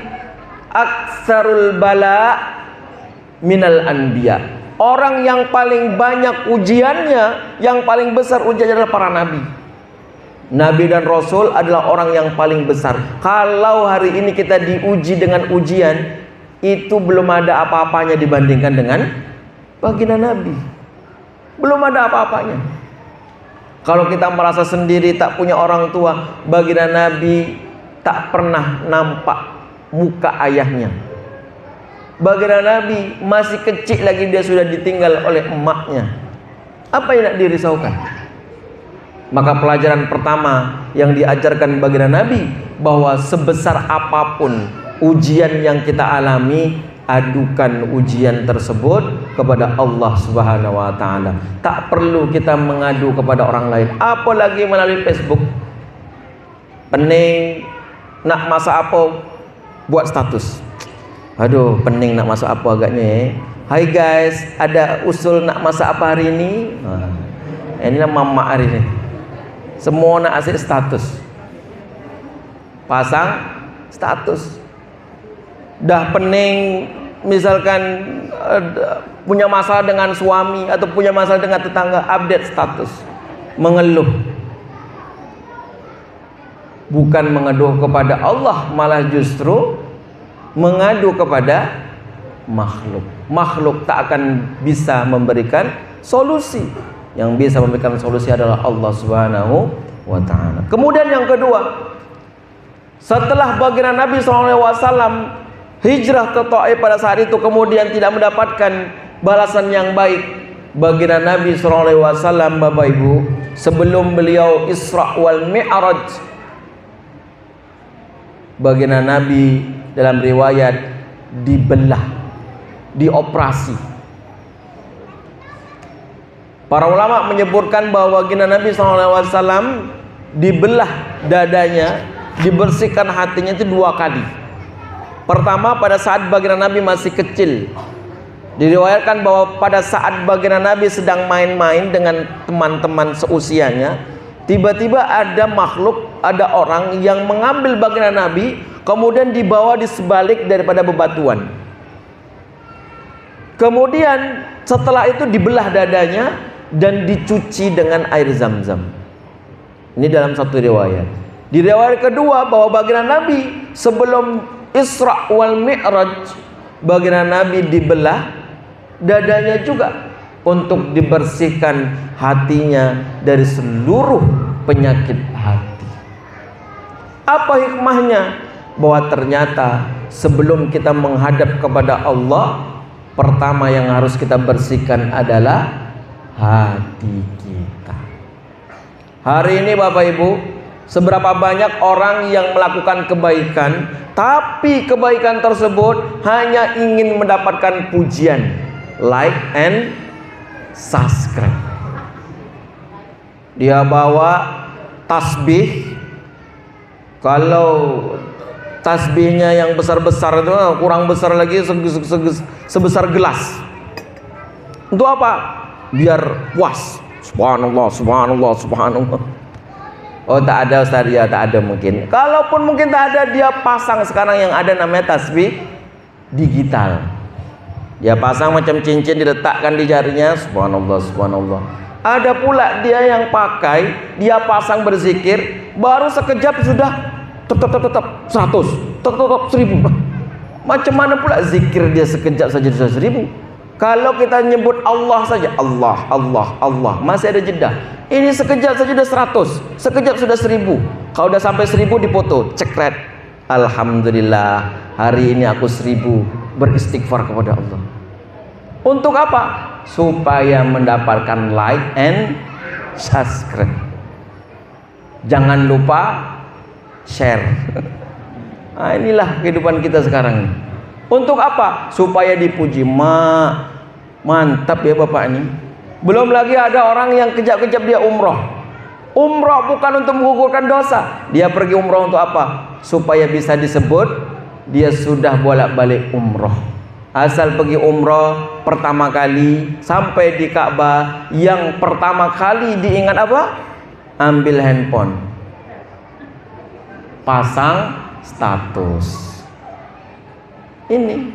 aksarul bala minal anbiya, orang yang paling banyak ujiannya, yang paling besar ujiannya adalah para nabi. Nabi dan Rasul adalah orang yang paling besar. Kalau hari ini kita diuji dengan ujian, itu belum ada apa-apanya dibandingkan dengan baginda Nabi. Belum ada apa-apanya. Kalau kita merasa sendiri, tak punya orang tua, baginda Nabi tak pernah nampak muka ayahnya. Baginda Nabi masih kecil lagi, dia sudah ditinggal oleh emaknya. Apa yang nak dirisaukan? Maka pelajaran pertama yang diajarkan baginda Nabi, bahwa sebesar apapun ujian yang kita alami, adukan ujian tersebut kepada Allah Subhanahu wa taala. Tak perlu kita mengadu kepada orang lain, apalagi melalui Facebook. Pening nak masak apa, buat status. Aduh, pening nak masak apa agaknya. Hai guys, ada usul nak masak apa hari ini? Inilah mama hari ini. Semua nak asik status, pasang status. Dah pening misalkan punya masalah dengan suami atau punya masalah dengan tetangga, update status, mengeluh. Bukan mengadu kepada Allah, malah justru mengadu kepada makhluk. Makhluk tak akan bisa memberikan solusi. Yang bisa memberikan solusi adalah Allah Subhanahu wa ta'ala. Kemudian yang kedua, setelah baginda Nabi SAW hijrah ke Taif pada saat itu, kemudian tidak mendapatkan balasan yang baik, baginda Nabi SAW, Bapak Ibu, sebelum beliau Isra wal Mi'raj, baginda Nabi dalam riwayat dibelah, dioperasi. Para ulama menyebutkan bahwa baginda Nabi SAW dibelah dadanya, dibersihkan hatinya itu 2 kali. Pertama pada saat baginda Nabi masih kecil. Diriwayatkan bahwa pada saat baginda Nabi sedang main-main dengan teman-teman seusianya, tiba-tiba ada makhluk, ada orang yang mengambil baginda Nabi, kemudian dibawa di sebalik daripada bebatuan. Kemudian setelah itu dibelah dadanya dan dicuci dengan air Zam-Zam. Ini dalam satu riwayat. Di riwayat kedua bahwa baginda Nabi sebelum Isra wal Mi'raj, baginda Nabi dibelah dadanya juga untuk dibersihkan hatinya dari seluruh penyakit hati. Apa hikmahnya? Bahwa ternyata sebelum kita menghadap kepada Allah, pertama yang harus kita bersihkan adalah hati kita. Hari ini Bapak Ibu, seberapa banyak orang yang melakukan kebaikan, tapi kebaikan tersebut hanya ingin mendapatkan pujian, like and subscribe. Dia bawa tasbih, kalau tasbihnya yang besar-besar itu kurang besar lagi, sebesar gelas. Untuk apa? Biar puas. Subhanallah, subhanallah, subhanallah. Oh tak ada Ustaz, ya tak ada mungkin. Kalaupun mungkin tak ada, dia pasang sekarang yang ada namanya tasbih digital. Dia pasang macam cincin, diletakkan di jarinya. Subhanallah, subhanallah. Ada pula dia yang pakai, dia pasang berzikir, baru sekejap sudah tetap 100, tetap 1000. Macam mana pula zikir dia sekejap saja sudah 1000? Kalau kita nyebut Allah saja, Allah, Allah, Allah, masih ada jeda. Ini sekejap saja sudah 100, sekejap sudah 1000. Kalau sudah sampai 1000 dipoto, cekret. Alhamdulillah, hari ini aku 1000 beristighfar kepada Allah. Untuk apa? Supaya mendapatkan like and subscribe. Jangan lupa share. Nah, inilah kehidupan kita sekarang. Untuk apa? Supaya dipuji. Mantap ya Bapak ini. Belum lagi ada orang yang kejap-kejap dia umroh. Umroh bukan untuk menggugurkan dosa. Dia pergi umroh untuk apa? Supaya bisa disebut dia sudah bolak-balik umroh. Asal pergi umroh pertama kali sampai di Ka'bah, yang pertama kali diingat apa? Ambil handphone, pasang status. Ini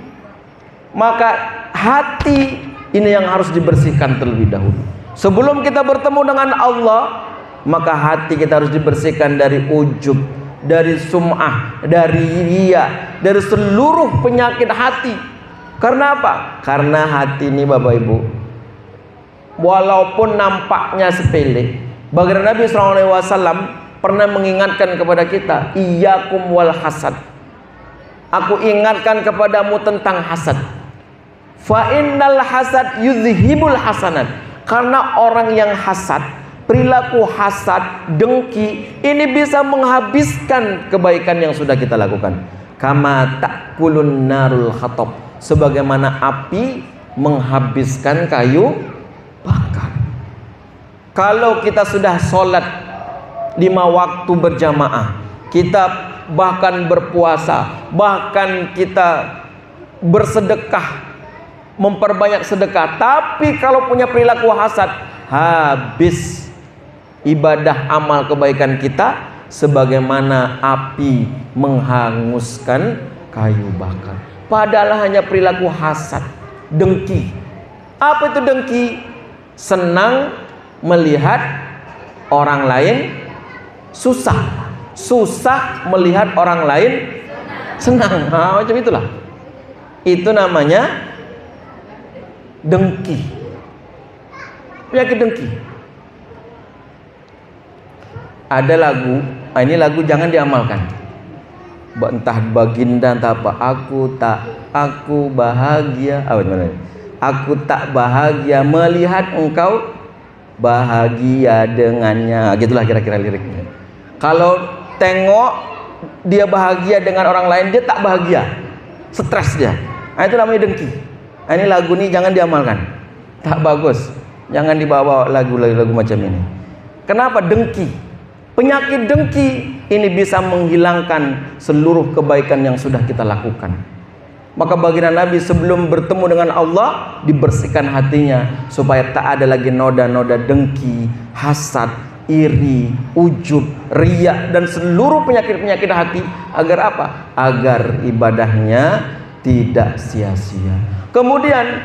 maka hati ini yang harus dibersihkan terlebih dahulu. Sebelum kita bertemu dengan Allah, maka hati kita harus dibersihkan dari ujub, dari sum'ah, dari riya, dari seluruh penyakit hati. Karena apa? Karena hati ini Bapak Ibu, walaupun nampaknya sepele, baginda Nabi SAW pernah mengingatkan kepada kita, iyyakum wal hasad. Aku ingatkan kepadamu tentang hasad. Fa innal hasad yuzhibul hasanat. Karena orang yang hasad, perilaku hasad, dengki, ini bisa menghabiskan kebaikan yang sudah kita lakukan. Kama ta'kulun narul hatab, sebagaimana api menghabiskan kayu bakar. Kalau kita sudah sholat 5 waktu berjamaah, kita bahkan berpuasa, bahkan kita bersedekah, memperbanyak sedekah, tapi kalau punya perilaku hasad, habis ibadah amal kebaikan kita sebagaimana api menghanguskan kayu bakar. Padahal hanya perilaku hasad, dengki. Apa itu dengki? Senang melihat orang lain susah, susah melihat orang lain senang. Nah, macam itulah. Itu namanya dengki. Penyakit dengki. Ada lagu, ini lagu jangan diamalkan. Entah baginda entah apa. Aku bahagia. Aku tak bahagia melihat engkau bahagia dengannya. Gitulah kira-kira liriknya. Kalau tengok dia bahagia dengan orang lain, dia tak bahagia, stres dia. Nah, itu namanya dengki. Nah, ini lagu ini jangan diamalkan, tak bagus. Jangan dibawa lagu-lagu macam ini. Kenapa? Dengki. Penyakit dengki ini bisa menghilangkan seluruh kebaikan yang sudah kita lakukan. Maka baginda Nabi sebelum bertemu dengan Allah dibersihkan hatinya supaya tak ada lagi noda-noda dengki, hasad, iri, ujub, riya dan seluruh penyakit-penyakit hati. Agar apa? Agar ibadahnya tidak sia-sia. Kemudian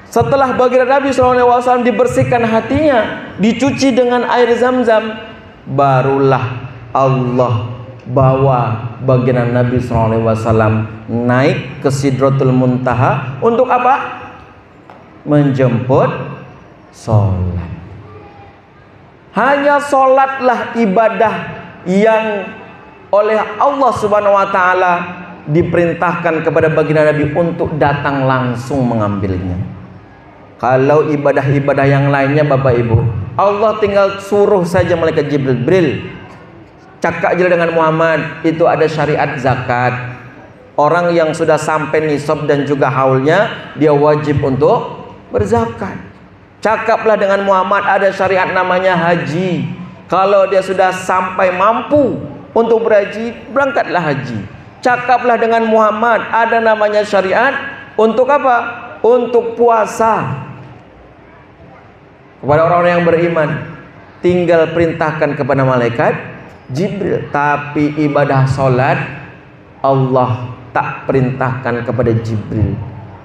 setelah baginda Nabi SAW dibersihkan hatinya, dicuci dengan air Zam-Zam, barulah Allah bawa baginda Nabi SAW naik ke Sidratul Muntaha untuk apa? Menjemput sholat. Hanya sholatlah ibadah yang oleh Allah Subhanahu wa Ta'ala diperintahkan kepada baginda Nabi untuk datang langsung mengambilnya. Kalau ibadah-ibadah yang lainnya Bapak Ibu, Allah tinggal suruh saja malaikat Jibril, cakap je dengan Muhammad, itu ada syariat zakat. Orang yang sudah sampai nisab dan juga haulnya, dia wajib untuk berzakat. Cakaplah dengan Muhammad, ada syariat namanya haji. Kalau dia sudah sampai mampu untuk berhaji, berangkatlah haji. Cakaplah dengan Muhammad, ada namanya syariat untuk apa? Untuk puasa. Kepada orang-orang yang beriman, tinggal perintahkan kepada malaikat Jibril. Tapi ibadah solat Allah tak perintahkan kepada Jibril.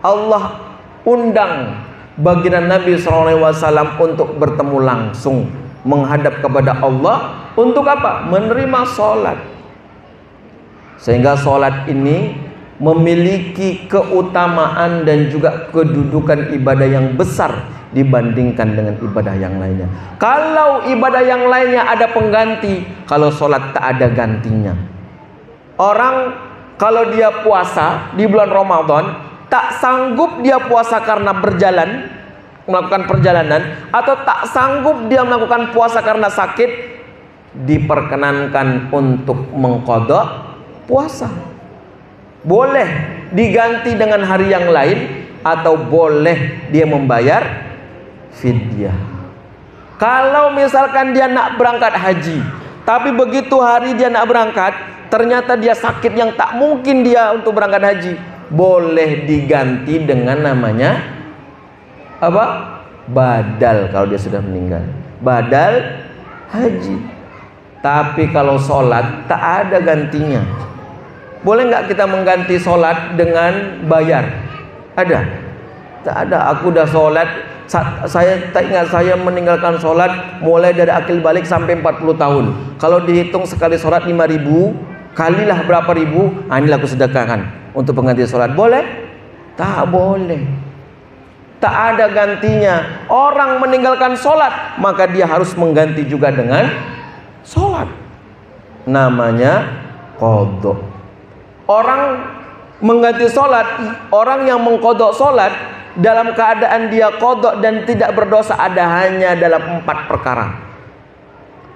Allah undang baginda Nabi SAW untuk bertemu langsung menghadap kepada Allah. Untuk apa? Menerima solat. Sehingga solat ini memiliki keutamaan dan juga kedudukan ibadah yang besar dibandingkan dengan ibadah yang lainnya. Kalau ibadah yang lainnya ada pengganti, kalau sholat tak ada gantinya. Orang kalau dia puasa di bulan Ramadan, tak sanggup dia puasa karena berjalan, melakukan perjalanan, atau tak sanggup dia melakukan puasa karena sakit, diperkenankan untuk mengqadha puasa. Boleh diganti dengan hari yang lain, atau boleh dia membayar fidyah. Kalau misalkan dia nak berangkat haji, tapi begitu hari dia nak berangkat, ternyata dia sakit yang tak mungkin dia untuk berangkat haji, boleh diganti dengan namanya apa? Badal. Kalau dia sudah meninggal, badal haji. Tapi kalau sholat tak ada gantinya. Boleh nggak kita mengganti sholat dengan bayar? Ada? Tak ada. Aku dah sholat, saya tak ingat saya meninggalkan sholat mulai dari akil balik sampai 40 tahun. Kalau dihitung sekali sholat 5.000, kalilah berapa ribu, inilah aku sedekahkan untuk pengganti sholat. Boleh? Tak boleh. Tak ada gantinya. Orang meninggalkan sholat, maka dia harus mengganti juga dengan sholat. Namanya qadha. Orang mengganti sholat, orang yang mengqadha sholat dalam keadaan dia qadha dan tidak berdosa ada hanya dalam 4 perkara.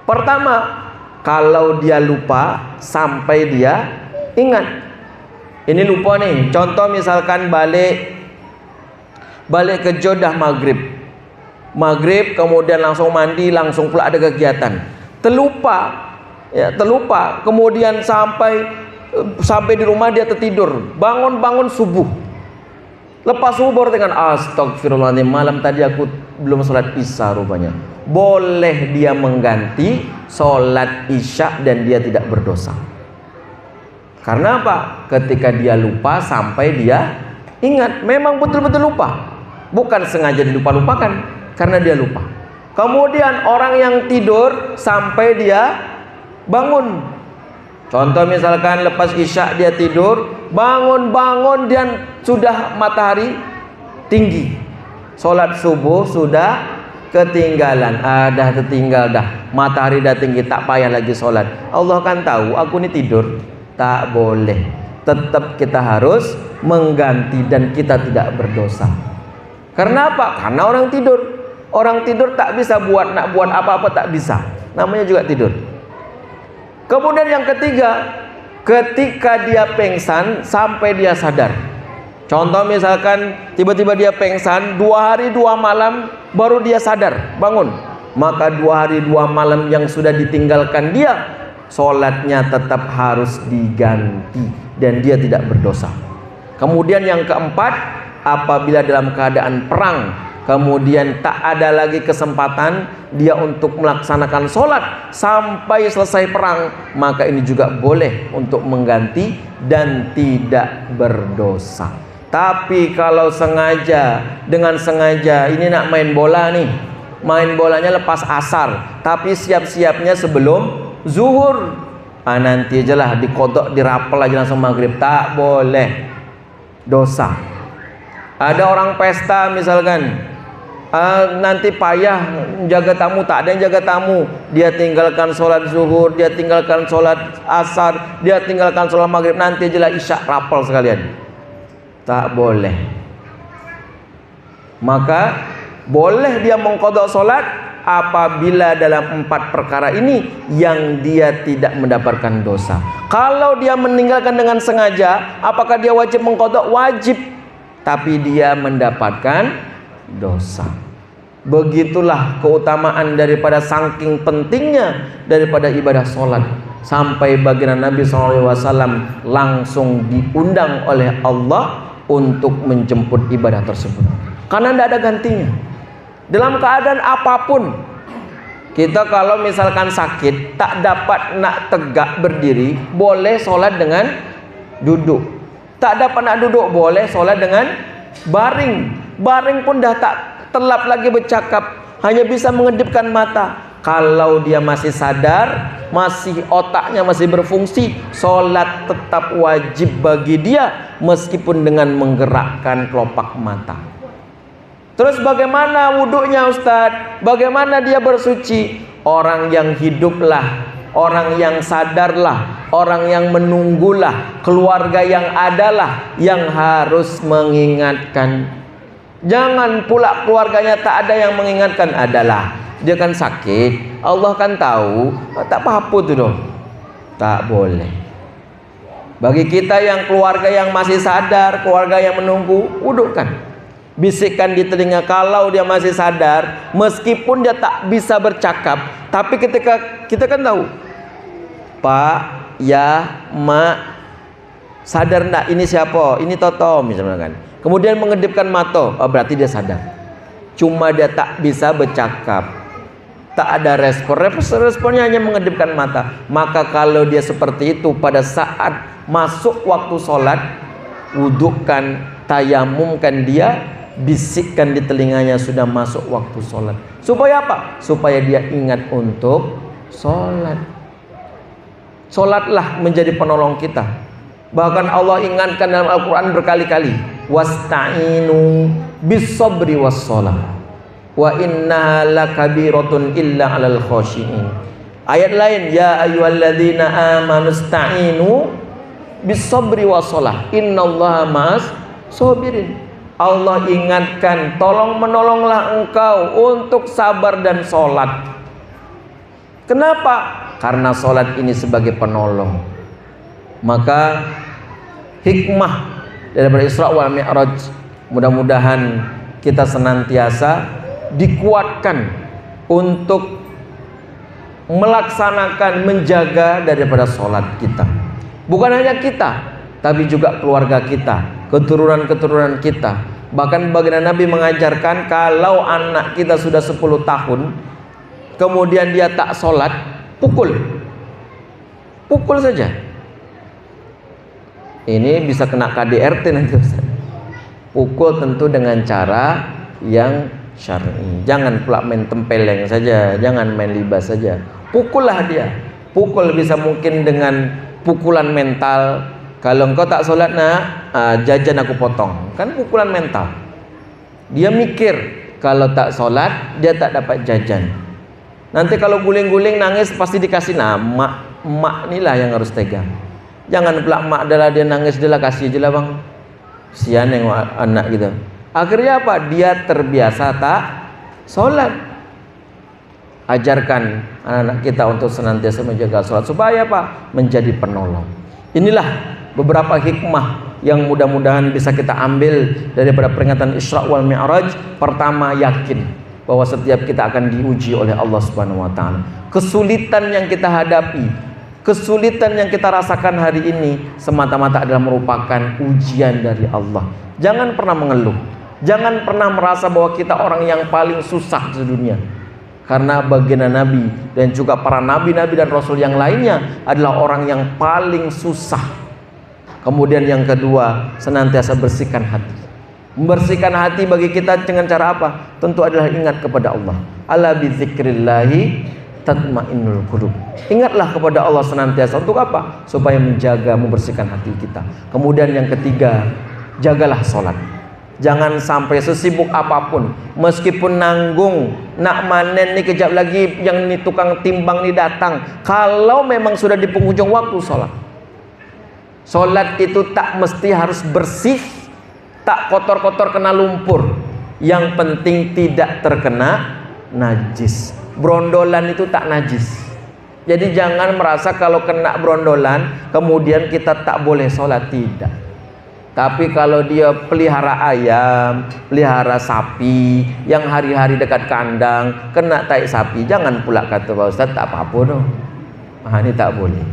Pertama, kalau dia lupa sampai dia ingat. Ini lupa nih. Contoh misalkan balik ke Jeddah maghrib, kemudian langsung mandi, langsung pula ada kegiatan. Terlupa, kemudian sampai di rumah dia tertidur, bangun subuh. Lepas subuh baru dengan astagfirullahaladzim, malam tadi aku belum sholat isya rupanya. boleh dia mengganti sholat isya dan dia tidak berdosa. Karena apa? Ketika dia lupa sampai dia ingat, memang betul-betul lupa, bukan sengaja dilupa-lupakan, karena dia lupa. Kemudian orang yang tidur sampai dia bangun. Contoh misalkan lepas isya dia tidur, bangun-bangun dan sudah matahari tinggi. Sholat subuh sudah ketinggalan, dah tertinggal dah. Matahari dah tinggi, tak payah lagi sholat. Allah kan tahu aku ini tidur. Tak boleh. Tetap kita harus mengganti dan kita tidak berdosa. Karena apa? Karena orang tidur. Orang tidur tak bisa nak buat apa-apa, tak bisa. Namanya juga tidur. Kemudian yang ketiga, ketika dia pengsan sampai dia sadar. Contoh misalkan tiba-tiba dia pengsan 2 hari 2 malam baru dia sadar bangun. Maka 2 hari 2 malam yang sudah ditinggalkan dia, sholatnya tetap harus diganti dan dia tidak berdosa. Kemudian yang keempat, apabila dalam keadaan perang kemudian tak ada lagi kesempatan dia untuk melaksanakan sholat sampai selesai perang, maka ini juga boleh untuk mengganti dan tidak berdosa. Tapi kalau sengaja, dengan sengaja, ini nak main bola nih, main bolanya lepas asar, tapi siap-siapnya sebelum zuhur, nanti aja lah dikodok, dirapel aja langsung maghrib, tak boleh, dosa. Ada orang pesta misalkan, nanti payah jaga tamu, tak ada yang jaga tamu, dia tinggalkan sholat zuhur, dia tinggalkan sholat asar, dia tinggalkan sholat maghrib, nanti aja lah isya rapel sekalian, tak boleh. Maka boleh dia mengqadha sholat apabila dalam 4 perkara ini yang dia tidak mendapatkan dosa. Kalau dia meninggalkan dengan sengaja, apakah dia wajib mengqadha? Wajib, tapi dia mendapatkan dosa. Begitulah keutamaan daripada saking pentingnya daripada ibadah sholat, sampai baginda Nabi SAW langsung diundang oleh Allah untuk menjemput ibadah tersebut, karena tidak ada gantinya. Dalam keadaan apapun, kita kalau misalkan sakit tak dapat nak tegak berdiri, boleh sholat dengan duduk. Tak dapat nak duduk, boleh sholat dengan baring. Baring pun dah tak terlap lagi bercakap, hanya bisa mengedipkan mata. Kalau dia masih sadar, masih otaknya masih berfungsi, sholat tetap wajib bagi dia meskipun dengan menggerakkan kelopak mata. Terus bagaimana wuduknya Ustadz? Bagaimana dia bersuci? Orang yang hiduplah, orang yang sadarlah, orang yang menunggulah, keluarga yang adalah yang harus mengingatkan. Jangan pula keluarganya tak ada yang mengingatkan. Adalah, dia kan sakit, Allah kan tahu, tak apa-apa tu dong. Tak boleh. Bagi kita yang keluarga yang masih sadar, keluarga yang menunggu, wudukkan, bisikkan di telinga kalau dia masih sadar, meskipun dia tak bisa bercakap, tapi ketika kita kan tahu, Pak, ya, Mak, sadar ndak ini siapa? Ini Toto misalnya kan. Kemudian mengedipkan mata, berarti dia sadar. Cuma dia tak bisa bercakap, tak ada respon, responnya hanya mengedipkan mata. Maka kalau dia seperti itu pada saat masuk waktu sholat, wudukkan, tayamumkan dia, bisikkan di telinganya sudah masuk waktu sholat. Supaya apa? Supaya dia ingat untuk sholat. Sholatlah menjadi penolong kita. Bahkan Allah ingatkan dalam Al-Quran berkali-kali, wasta'inu bis-sabri was-shalah wa innaha lakabiratun illa 'alal khashi'in. Ayat lain, ya ayyuhalladzina amanu ista'inu bis-sabri was-shalah innallaha ma'as sabirin. Allah ingatkan, tolong menolonglah engkau untuk sabar dan sholat. Kenapa? Karena sholat ini sebagai penolong. Maka hikmah daripada Isra wal Mi'raj, mudah-mudahan kita senantiasa dikuatkan untuk melaksanakan, menjaga daripada sholat kita. Bukan hanya kita, tapi juga keluarga kita, keturunan-keturunan kita. Bahkan baginda Nabi mengajarkan, kalau anak kita sudah 10 tahun, kemudian dia tak sholat, pukul saja. Ini bisa kena KDRT nanti Ustaz. Pukul tentu dengan cara yang syar'i. Jangan pula main tempeleng saja, jangan main libas saja. Pukullah dia. Pukul bisa mungkin dengan pukulan mental. Kalau engkau tak sholat nak, jajan aku potong. Kan pukulan mental. Dia mikir kalau tak sholat dia tak dapat jajan. Nanti kalau guling-guling nangis pasti dikasih. Nah, mak inilah yang harus tegang. Jangan pula mak adalah dia nangis, dia lah kasih aja lah bang. Sian yang anak gitu. Akhirnya apa? Dia terbiasa tak sholat. Ajarkan anak-anak kita untuk senantiasa menjaga sholat supaya apa? Menjadi penolong. Inilah beberapa hikmah yang mudah-mudahan bisa kita ambil daripada peringatan Isra wal Mi'raj. Pertama, yakin bahwa setiap kita akan diuji oleh Allah Subhanahu wa taala. Kesulitan yang kita hadapi, kesulitan yang kita rasakan hari ini semata-mata adalah merupakan ujian dari Allah. Jangan pernah mengeluh. Jangan pernah merasa bahwa kita orang yang paling susah di dunia. Karena baginda Nabi dan juga para nabi-nabi dan rasul yang lainnya adalah orang yang paling susah. Kemudian yang kedua, senantiasa bersihkan hati. Membersihkan hati bagi kita dengan cara apa? Tentu adalah ingat kepada Allah. Ala bizikrillahi tatmainnul qulub. Ingatlah kepada Allah senantiasa untuk apa? Supaya menjaga, membersihkan hati kita. Kemudian yang ketiga, jagalah sholat. Jangan sampai sesibuk apapun, meskipun nanggung nak manen nih kejap lagi yang nih tukang timbang nih datang, kalau memang sudah di penghujung waktu sholat. Sholat itu tak mesti harus bersih, tak kotor-kotor kena lumpur. Yang penting tidak terkena najis. Brondolan itu tak najis. Jadi jangan merasa kalau kena brondolan kemudian kita tak boleh sholat, tidak. Tapi kalau dia pelihara ayam, pelihara sapi yang hari-hari dekat kandang, kena tai sapi, jangan pula kata Pak Ustaz tak apa-apa dong. Ini tak boleh.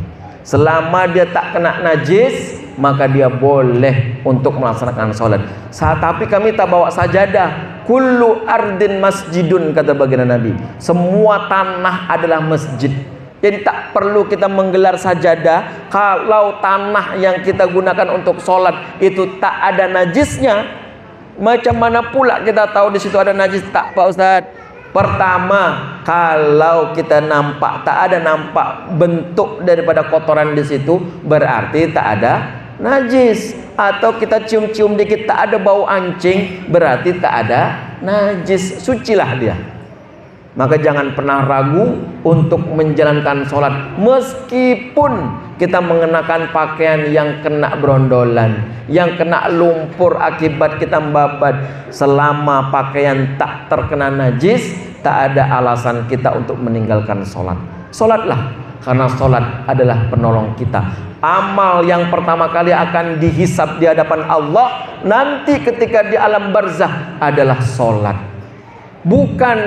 Selama dia tak kena najis, maka dia boleh untuk melaksanakan sholat. Tapi kami tak bawa sajadah. Kullu ardin masjidun, kata baginda Nabi. Semua tanah adalah masjid. Jadi tak perlu kita menggelar sajadah kalau tanah yang kita gunakan untuk sholat itu tak ada najisnya. Macam mana pula kita tahu di situ ada najis? Tak Pak Ustaz. Pertama, kalau kita nampak tak ada nampak bentuk daripada kotoran di situ, berarti tak ada najis. Atau kita cium-cium dikit tak ada bau ancing, berarti tak ada najis. Sucilah dia. Maka jangan pernah ragu untuk menjalankan sholat meskipun kita mengenakan pakaian yang kena brondolan, yang kena lumpur akibat kita membabat. Selama pakaian tak terkena najis, tak ada alasan kita untuk meninggalkan sholat. Sholatlah, karena sholat adalah penolong kita. Amal yang pertama kali akan dihisab di hadapan Allah nanti ketika di alam barzah adalah sholat. Bukan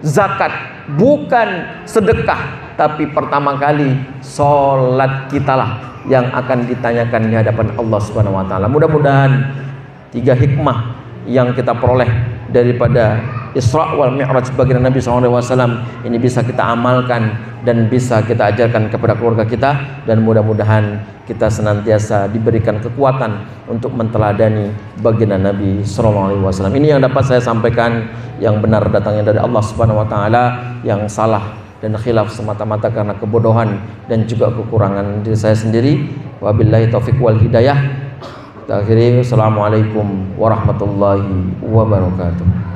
zakat, bukan sedekah, tapi pertama kali sholat kitalah yang akan ditanyakan di hadapan Allah Subhanahu wa taala. Mudah-mudahan 3 hikmah yang kita peroleh daripada Isra wal Mi'raj baginda Nabi SAW ini bisa kita amalkan dan bisa kita ajarkan kepada keluarga kita, dan mudah-mudahan kita senantiasa diberikan kekuatan untuk menteladani baginda Nabi SAW. Ini yang dapat saya sampaikan, yang benar datangnya dari Allah Subhanahu wa taala, yang salah dan khilaf semata-mata karena kebodohan dan juga kekurangan diri saya sendiri. Wabillahi taufik wal hidayah. Akhirnya, assalamualaikum warahmatullahi wabarakatuh.